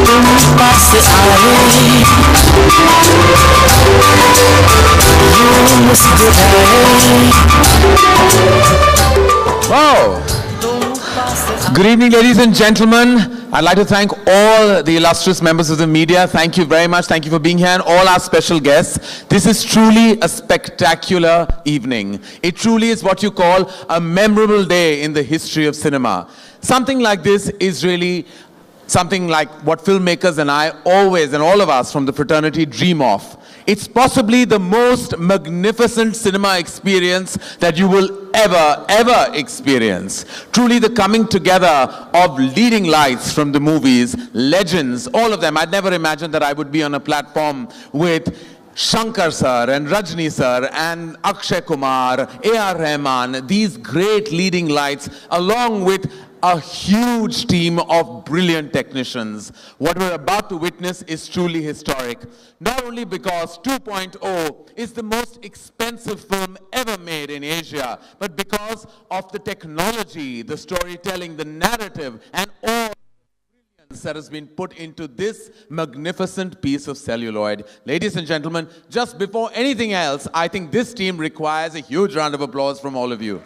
पास आए यूं मुस्कुराए। Wow! Good evening, ladies and gentlemen. I'd like to thank all the illustrious members of the media. Thank you very much. Thank you for being here, and all our special guests. This is truly a spectacular evening. It truly is what you call a memorable day in the history of cinema. Something like this is really something like what filmmakers and I always, and all of us from the fraternity, dream of. It's possibly the most magnificent cinema experience that you will ever experience. Truly the coming together of leading lights from the movies, legends, all of them. I'd never imagined that I would be on a platform with Shankar sir and Rajni sir and Akshay Kumar, A.R. Rehman, these great leading lights, along with a huge team of brilliant technicians. What we're about to witness is truly historic. Not only because 2.0 is the most expensive film ever made in Asia, but because of the technology, the storytelling, the narrative, and all that has been put into this magnificent piece of celluloid. Ladies and gentlemen, just before anything else, I think this team requires a huge round of applause from all of you.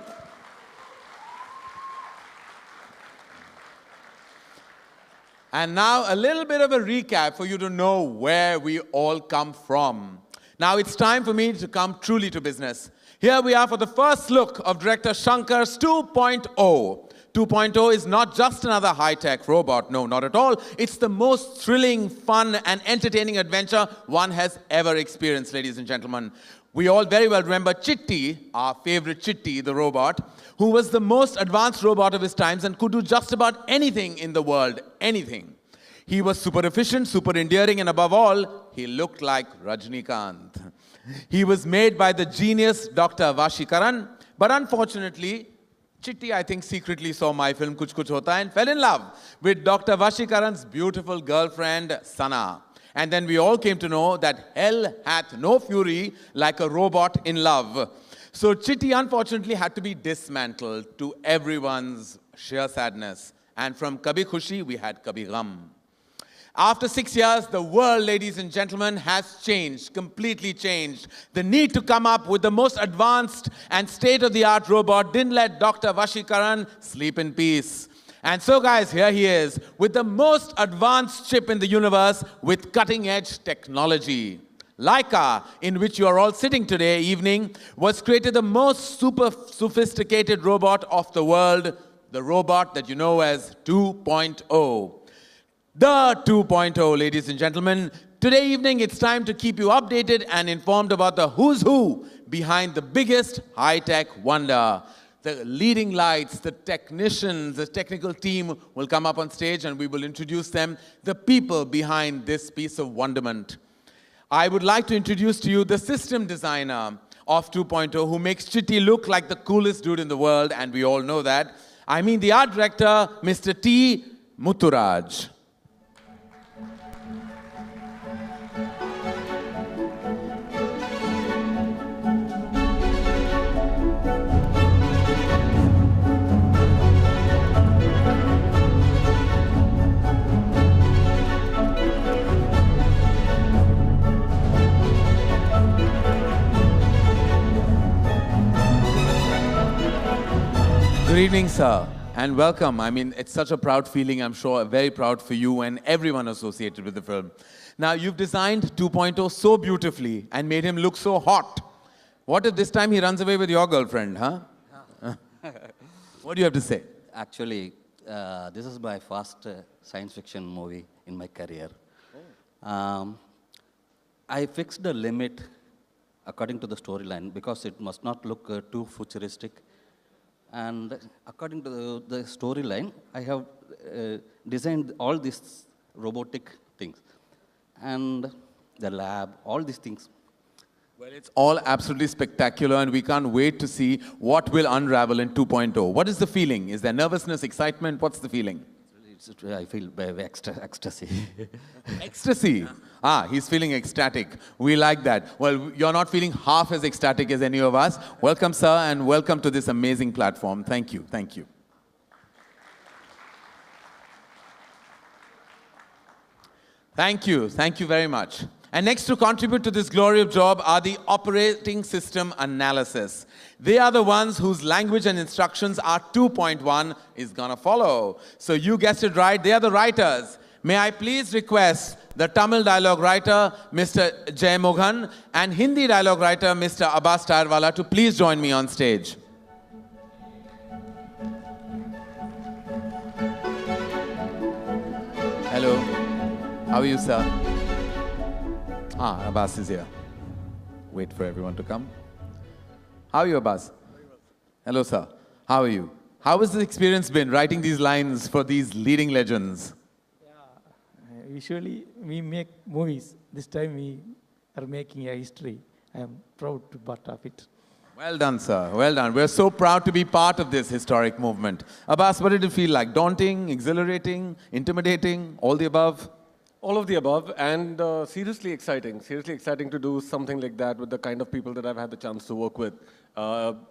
And now a little bit of a recap for you to know where we all come from. Now it's time for me to come truly to business. Here we are for the first look of director Shankar's 2.0. 2.0 is not just another high-tech robot. No, not at all. It's the most thrilling, fun, and entertaining adventure one has ever experienced, ladies and gentlemen. We all very well remember Chitti, our favorite Chitti, the robot, who was the most advanced robot of his times and could do just about anything in the world, anything. He was super efficient, super endearing, and above all, he looked like Rajnikanth. He was made by the genius Dr. Vashikaran, but unfortunately, Chitti, I think, secretly saw my film Kuch Kuch Hota Hai and fell in love with Dr. Vashikaran's beautiful girlfriend, Sana. And then we all came to know that hell hath no fury like a robot in love. So Chitti, unfortunately, had to be dismantled, to everyone's sheer sadness. And from Kabhi Khushi, we had Kabhi Gham. After 6 years, the world, ladies and gentlemen, has changed, completely changed. The need to come up with the most advanced and state-of-the-art robot didn't let Dr. Vashikaran sleep in peace. And so, guys, here he is, with the most advanced chip in the universe, with cutting-edge technology. Laika, in which you are all sitting today evening, was created the most super sophisticated robot of the world, the robot that you know as 2.0. The 2.0, ladies and gentlemen. Today evening, it's time to keep you updated and informed about the who's who behind the biggest high-tech wonder. The leading lights, the technicians, the technical team will come up on stage and we will introduce them, the people behind this piece of wonderment. I would like to introduce to you the system designer of 2.0 who makes Chitti look like the coolest dude in the world, and we all know that. I mean the art director, Mr. T. Mutturaj. Good evening, sir, and welcome. I mean, it's such a proud feeling, I'm sure, very proud for you and everyone associated with the film. Now, you've designed 2.0 so beautifully and made him look so hot. What if this time he runs away with your girlfriend, huh? What do you have to say? Actually, this is my first science fiction movie in my career. I fixed the limit according to the storyline because it must not look too futuristic. And according to the storyline, I have designed all these robotic things and the lab, all these things. Well, it's all absolutely spectacular, and we can't wait to see what will unravel in 2.0. What is the feeling? Is there nervousness, excitement? What's the feeling? I feel ecstasy. Ecstasy? Ah, he's feeling ecstatic. We like that. Well, you're not feeling half as ecstatic as any of us. Welcome, sir, and welcome to this amazing platform. Thank you. Thank you. Thank you. Thank you very much. And next to contribute to this glorious job are the operating system analysis. They are the ones whose language and instructions are 2.1 is gonna follow. So you guessed it right, they are the writers. May I please request the Tamil dialogue writer, Mr. Jay Moghan, and Hindi dialogue writer, Mr. Abbas Tyrewala, to please join me on stage. Hello. How are you, sir? Abbas is here. Wait for everyone to come. How are you, Abbas? Hello, sir. How are you? How has the experience been writing these lines for these leading legends? Usually we make movies. This time we are making a history. I am proud to be part of it. Well done, sir. Well done. We're so proud to be part of this historic movement. Abbas, what did it feel like? Daunting, exhilarating, intimidating, all the above? All of the above, and seriously exciting. Seriously exciting to do something like that with the kind of people that I've had the chance to work with.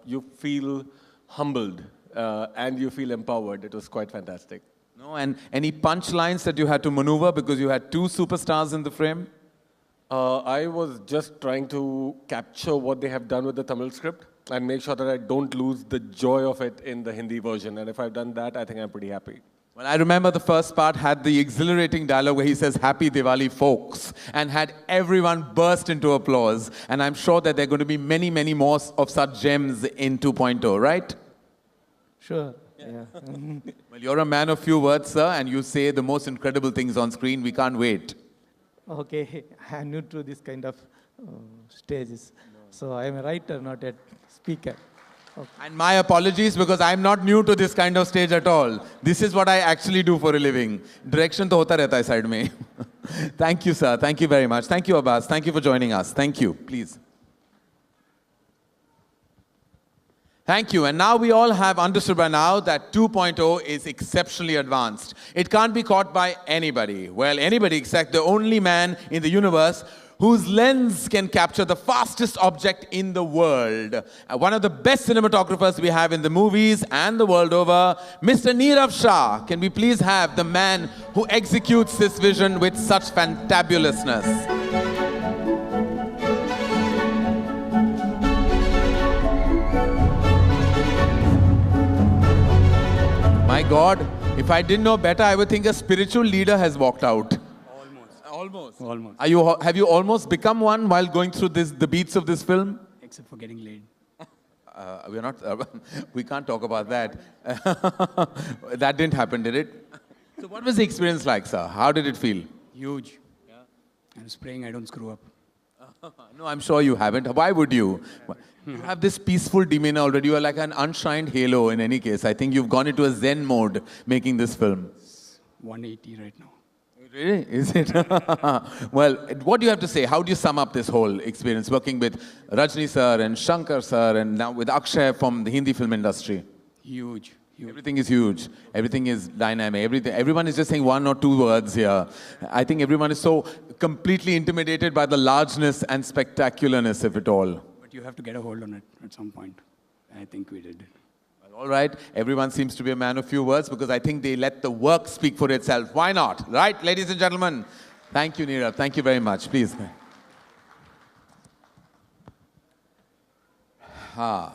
You feel humbled and you feel empowered. It was quite fantastic. No, and any punchlines that you had to maneuver because you had two superstars in the frame? I was just trying to capture what they have done with the Tamil script and make sure that I don't lose the joy of it in the Hindi version. And if I've done that, I think I'm pretty happy. Well, I remember the first part had the exhilarating dialogue where he says, "Happy Diwali, folks," and had everyone burst into applause. And I'm sure that there are going to be many, many more of such gems in 2.0, right? Sure. Yeah. Well, you're a man of few words, sir, and you say the most incredible things on screen. We can't wait. Okay, I'm new to this kind of stages. So I'm a writer, not a speaker. Okay. And my apologies because I'm not new to this kind of stage at all. This is what I actually do for a living. Direction to hota rehta hai side mein. Thank you, sir. Thank you very much. Thank you, Abbas. Thank you for joining us. Thank you. Please. Thank you. And now we all have understood by now that 2.0 is exceptionally advanced. It can't be caught by anybody. Well, anybody except the only man in the universe whose lens can capture the fastest object in the world. One of the best cinematographers we have in the movies and the world over, Mr. Neerav Shah. Can we please have the man who executes this vision with such fantabulousness? My God, if I didn't know better, I would think a spiritual leader has walked out. Almost. Almost. Have you almost become one while going through the beats of this film? Except for getting laid. We're not. We can't talk about that. That didn't happen, did it? So, what was the experience like, sir? How did it feel? Huge. Yeah. I'm just praying I don't screw up. No, I'm sure you haven't. Why would you? You have this peaceful demeanor already. You are like an unshined halo in any case. I think you've gone into a Zen mode making this film. 180 right now. Really? Is it? Well, what do you have to say? How do you sum up this whole experience working with Rajni sir and Shankar sir and now with Akshay from the Hindi film industry? Huge. Huge. Everything is huge. Everything is dynamic. Everyone is just saying one or two words here. I think everyone is so completely intimidated by the largeness and spectacularness of it all. But you have to get a hold on it at some point. I think we did. All right, everyone seems to be a man of few words because I think they let the work speak for itself. Why not? Right, ladies and gentlemen? Thank you, Neerav. Thank you very much. Please. All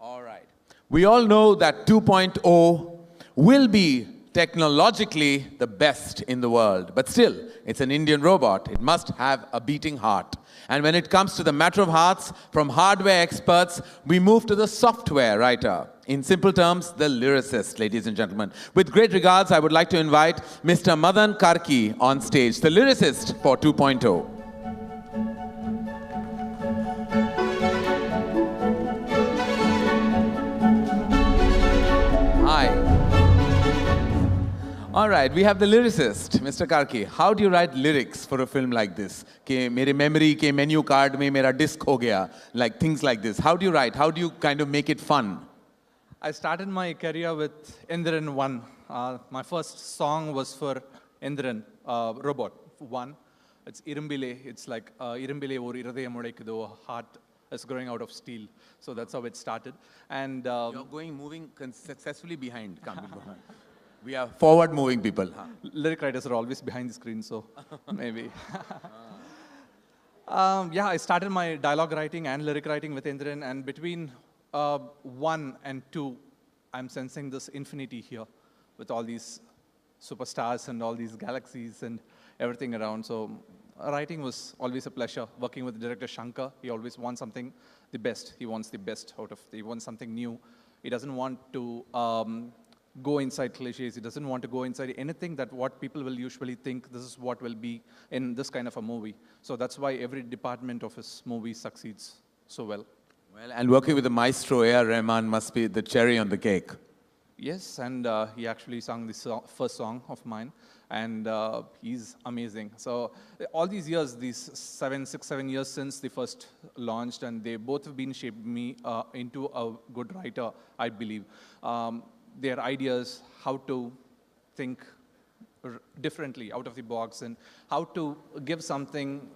right. We all know that 2.0 will be technologically the best in the world. But still, it's an Indian robot. It must have a beating heart. And when it comes to the matter of hearts, from hardware experts, we move to the software writer. In simple terms, the lyricist, ladies and gentlemen. With great regards, I would like to invite Mr. Madan Karki on stage, the lyricist for 2.0. Hi. All right, we have the lyricist, Mr. Karki. How do you write lyrics for a film like this? कि मेरे memory के menu card में मेरा disc हो गया, like things like this. How do you write? How do you kind of make it fun? I started my career with Indran 1. My first song was for Indran, Robot 1. It's Irumbile. It's like Irumbile or Iradayam Udaikkudu, a heart is growing out of steel. So that's how it started. And You're moving successfully behind. We are forward-moving people. Huh? Lyric writers are always behind the screen, so maybe. Yeah, I started my dialogue writing and lyric writing with Indran, and between 1 and 2, I'm sensing this infinity here with all these superstars and all these galaxies and everything around. So writing was always a pleasure. Working with director Shankar, he always wants something the best. He wants the best he wants something new. He doesn't want to go inside cliches. He doesn't want to go inside anything that what people will usually think this is what will be in this kind of a movie. So that's why every department of his movie succeeds so well. Well, and working with the maestro A.R. Rehman must be the cherry on the cake. Yes, and he actually sang the first song of mine, and he's amazing. So all these years, these 7 years since they first launched, and they both have been shaped me into a good writer, I believe. Their ideas, how to think differently out of the box, and how to give something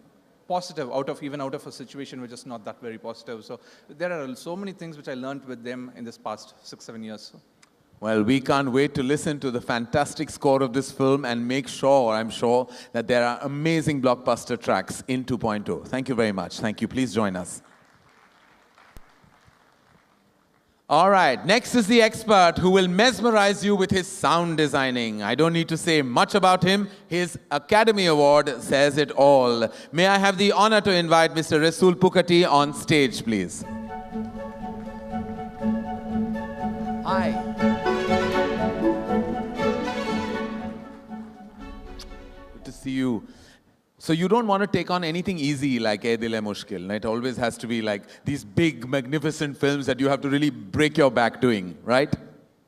positive even out of a situation which is not that very positive. So there are so many things which I learned with them in this past 6-7 years. Well, we can't wait to listen to the fantastic score of this film and make sure, I'm sure, that there are amazing blockbuster tracks in 2.0. Thank you very much. Thank you. Please join us. All right, next is the expert who will mesmerize you with his sound designing. I don't need to say much about him. His Academy Award says it all. May I have the honor to invite Mr. Rasool Pukati on stage, please. Hi. Good to see you. So you don't want to take on anything easy like Ae Dil Hai Mushkil. It always has to be like these big, magnificent films that you have to really break your back doing, right?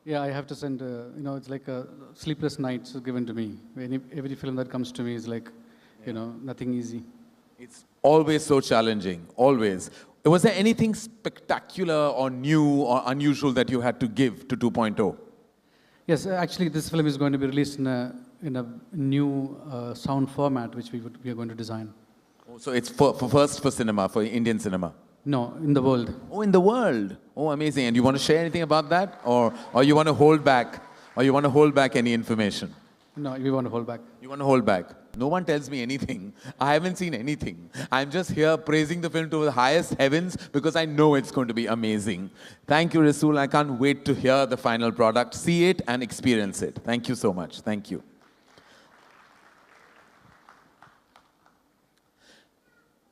Yeah, I have to send, it's like a sleepless nights given to me. Every film that comes to me is like, nothing easy. It's always so challenging, always. Was there anything spectacular or new or unusual that you had to give to 2.0? Yes, actually this film is going to be released in a new sound format which we are going to design. Oh, so it's for cinema, for Indian cinema? No, in the world. Oh, in the world. Oh, amazing. And you want to share anything about that? Or you want to hold back? Or you want to hold back any information? No, we want to hold back. You want to hold back? No one tells me anything. I haven't seen anything. I'm just here praising the film to the highest heavens because I know it's going to be amazing. Thank you, Rasool. I can't wait to hear the final product, see it and experience it. Thank you so much. Thank you.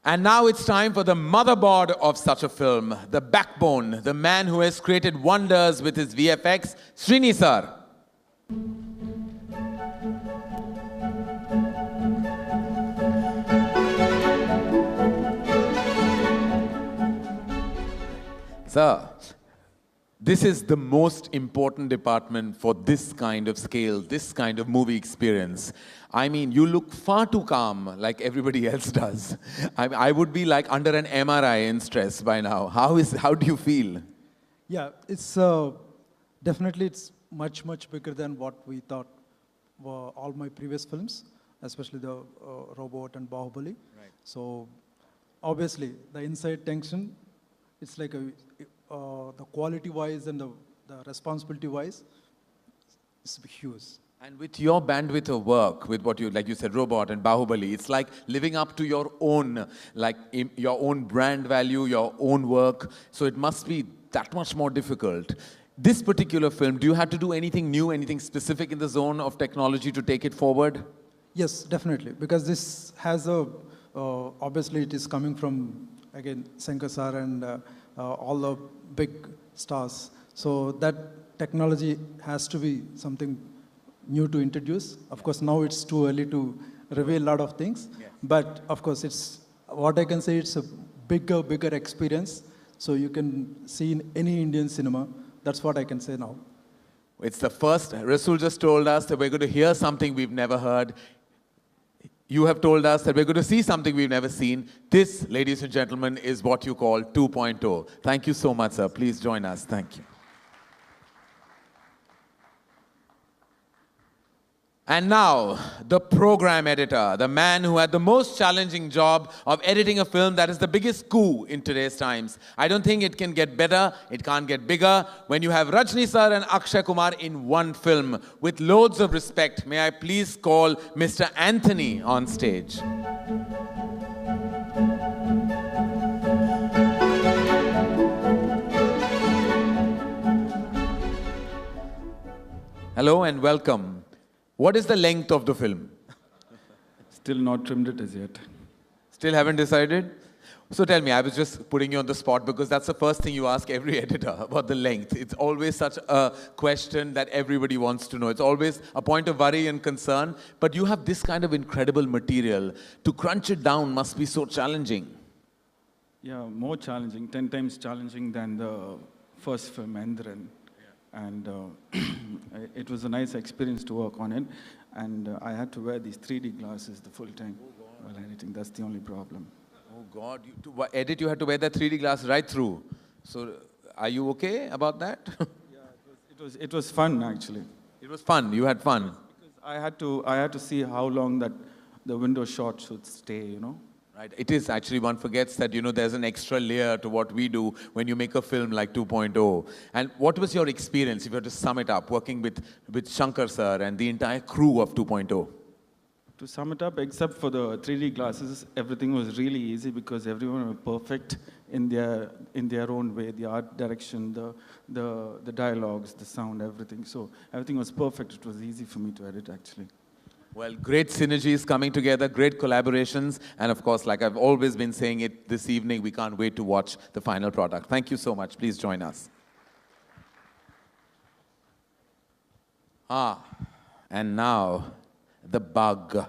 And now it's time for the motherboard of such a film, the backbone, the man who has created wonders with his VFX, Srini sir. Sir, this is the most important department for this kind of scale, this kind of movie experience. I mean, you look far too calm, like everybody else does. I would be like under an MRI in stress by now. How do you feel? Yeah, it's definitely it's much bigger than what we thought were all my previous films, especially the Robot and Bahubali. Right. So obviously the inside tension, it's like the quality-wise and the responsibility-wise, it's huge. And with your bandwidth of work, with what like you said, Robot and Bahubali, it's like living up to your own, your own brand value, your own work. So it must be that much more difficult. This particular film, do you have to do anything new, anything specific in the zone of technology to take it forward? Yes, definitely. Because this has obviously it is coming from, again, Shankar sir and all the big stars. So that technology has to be something new to introduce. Of course, now it's too early to reveal a lot of things. Yeah. But of course, it's what I can say, it's a bigger experience. So you can see in any Indian cinema. That's what I can say now. It's the first. Rasool just told us that we're going to hear something we've never heard. You have told us that we're going to see something we've never seen. This, ladies and gentlemen, is what you call 2.0. Thank you so much, sir. Please join us. Thank you. And now, the program editor, the man who had the most challenging job of editing a film that is the biggest coup in today's times. I don't think it can get better, it can't get bigger. When you have Rajni sir and Akshay Kumar in one film, with loads of respect, may I please call Mr. Anthony on stage. Hello and welcome. What is the length of the film? Still not trimmed it as yet. Still haven't decided? So tell me, I was just putting you on the spot because that's the first thing you ask every editor about the length. It's always such a question that everybody wants to know. It's always a point of worry and concern. But you have this kind of incredible material. To crunch it down must be so challenging. Yeah, more challenging, 10 times challenging than the first film, Endran. And it was a nice experience to work on it. And I had to wear these 3D glasses the full time while editing. That's the only problem. Oh God, to edit you had to wear that 3D glass right through. So are you okay about that? Yeah, it was fun actually. It was fun, you had fun. Because I had to see how long that the window shot should stay, you know. Right. It is actually, one forgets that, there's an extra layer to what we do when you make a film like 2.0. And what was your experience, if you had to sum it up, working with Shankar sir and the entire crew of 2.0? To sum it up, except for the 3D glasses, everything was really easy because everyone was perfect in their own way. The art direction, the dialogues, the sound, everything. So everything was perfect. It was easy for me to edit, actually. Well, great synergies coming together, great collaborations, and of course, like I've always been saying it this evening, we can't wait to watch the final product. Thank you so much. Please join us. And now, the bug.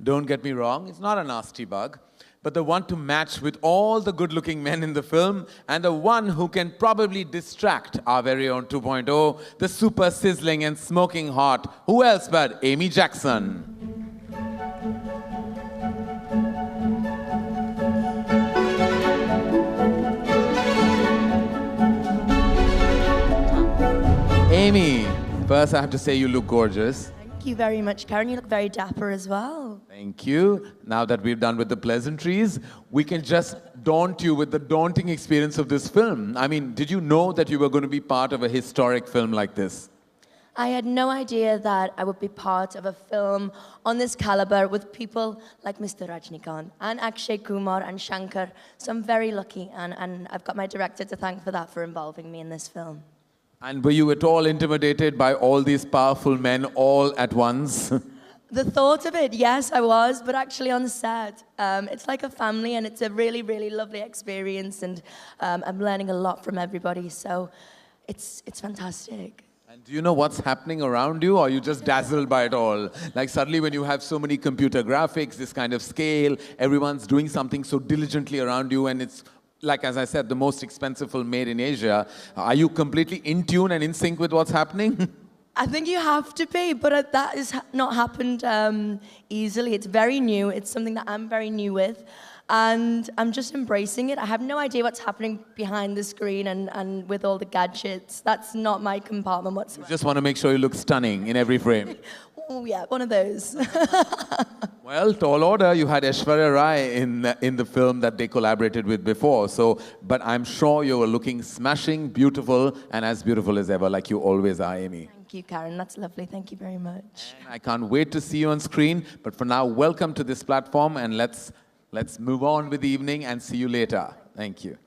Don't get me wrong, it's not a nasty bug, but the one to match with all the good-looking men in the film, and the one who can probably distract our very own 2.0, the super sizzling and smoking hot, who else but Amy Jackson. Amy, first I have to say you look gorgeous. Thank you very much, Karen. You look very dapper as well. Thank you. Now that we've done with the pleasantries, we can just daunt you with the daunting experience of this film. I mean, did you know that you were going to be part of a historic film like this? I had no idea that I would be part of a film on this caliber with people like Mr. Rajnikanth and Akshay Kumar and Shankar. So I'm very lucky, and I've got my director to thank for that, for involving me in this film. And were you at all intimidated by all these powerful men all at once? The thought of it, yes, I was, but actually on set, it's like a family, and it's a really, really lovely experience, and I'm learning a lot from everybody, so it's fantastic. And do you know what's happening around you, or are you just dazzled by it all? Like suddenly when you have so many computer graphics, this kind of scale, everyone's doing something so diligently around you, and it's, like as I said, the most expensive film made in Asia. Are you completely in tune and in sync with what's happening? I think you have to be, but that has not happened easily. It's very new. It's something that I'm very new with, and I'm just embracing it. I have no idea what's happening behind the screen and with all the gadgets. That's not my compartment whatsoever. You just want to make sure you look stunning in every frame. Oh yeah, one of those. Well, tall order, you had Aishwarya Rai in the film that they collaborated with before. So, but I'm sure you were looking smashing, beautiful, and as beautiful as ever, like you always are, Amy. Thank you, Karen. That's lovely. Thank you very much. And I can't wait to see you on screen. But for now, welcome to this platform, and let's move on with the evening and see you later. Thank you.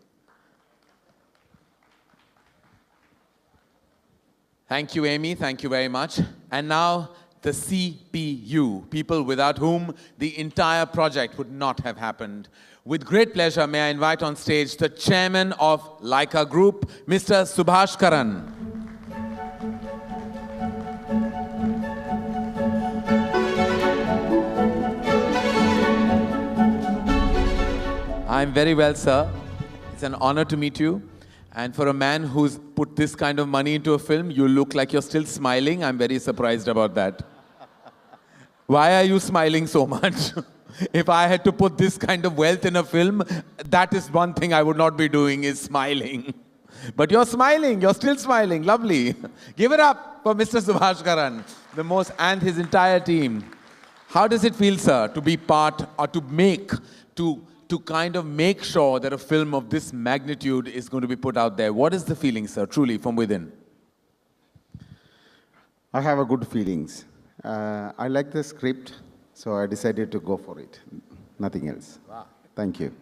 Thank you, Amy. Thank you very much. And now, the CPU, people without whom the entire project would not have happened. With great pleasure, may I invite on stage the chairman of Leica Group, Mr. Subhash Karan. I'm very well, sir. It's an honor to meet you. And for a man who's put this kind of money into a film, you look like you're still smiling. I'm very surprised about that. Why are you smiling so much? If I had to put this kind of wealth in a film, that is one thing I would not be doing, is smiling. But you're smiling. You're still smiling. Lovely. Give it up for Mr. Subhash Karan, and his entire team. How does it feel, sir, to be part or to kind of make sure that a film of this magnitude is going to be put out there? What is the feeling, sir, truly from within? I have a good feelings. I like the script, so I decided to go for it. Nothing else. Wow. Thank you.